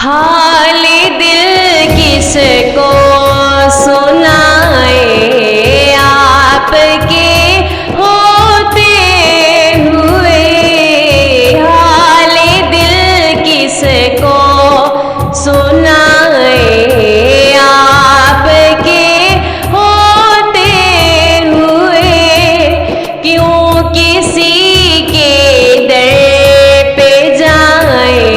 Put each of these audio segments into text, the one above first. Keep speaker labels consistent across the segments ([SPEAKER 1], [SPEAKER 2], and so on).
[SPEAKER 1] حال دل کس کو سنائے آپ کے ہوتے ہوئے، حال دل کس کو سنائے آپ کے ہوتے ہوئے، کیوں کسی کے در پہ جائیں،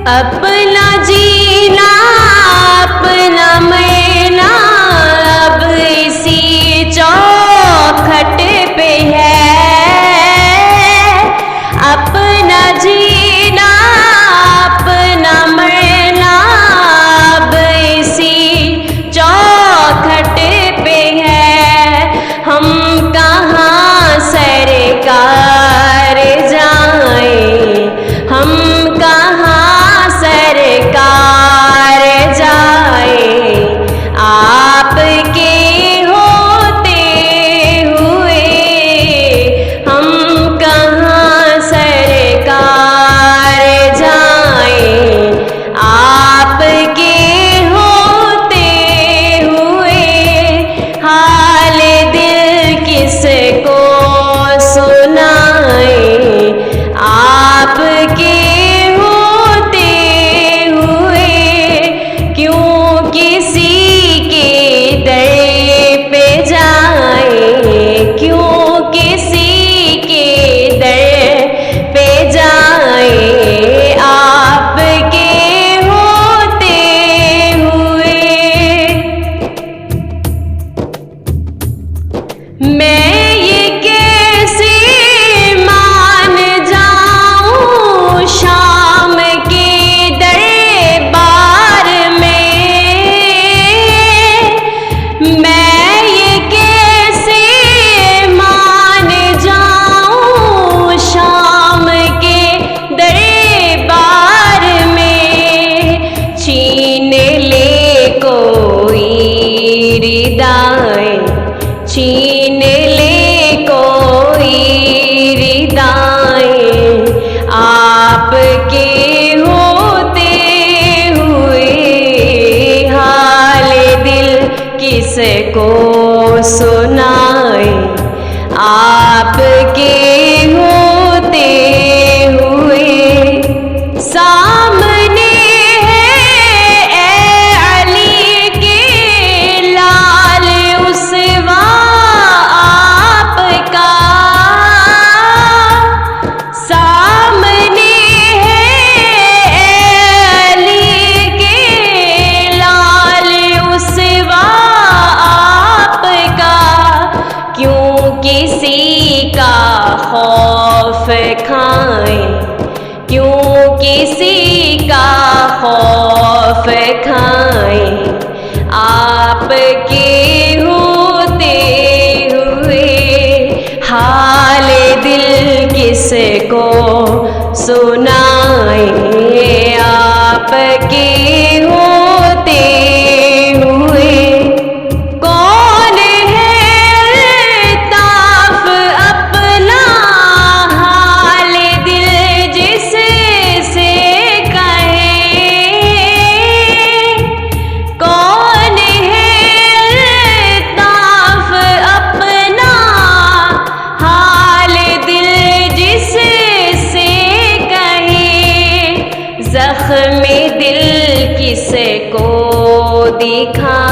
[SPEAKER 1] اپنا جینا اپنا مرنا اب اسی چوکھٹ پہ ہے، اپنا جینا اپنا مرنا اب اسی چوکھٹ پہ ہے، ہم کہاں سرکار جائیں، ہم آپ کے ہوتے ہوئے، ہم کہاں سرکار جائیں، آپ کے ہوتے ہوئے، حال دل کس کو سنائیں آپ کے میں یہ کیسے مان جاؤں شام کے دربار میں، میں یہ کیسے مان جاؤں شام کے دربار میں، چھین لے کوئی ردائیں، چھین لے کوئی ردائیں آپ کے ہوتے ہوئے، حال دل کس کو سنائیں آپ کے ہوتے ہوئے۔ کھائیں، کیوں کسی کا خوف کھائیں، آپ کے ہوتے ہوئے حال دل کس کو سنائیں، آپ کے ہوتے ہوئے کون ہے الطاف اپنا حال دل جس سے کہے، کون ہے الطاف اپنا حال دل جس سے کہے، زخم دل کس کو دکھا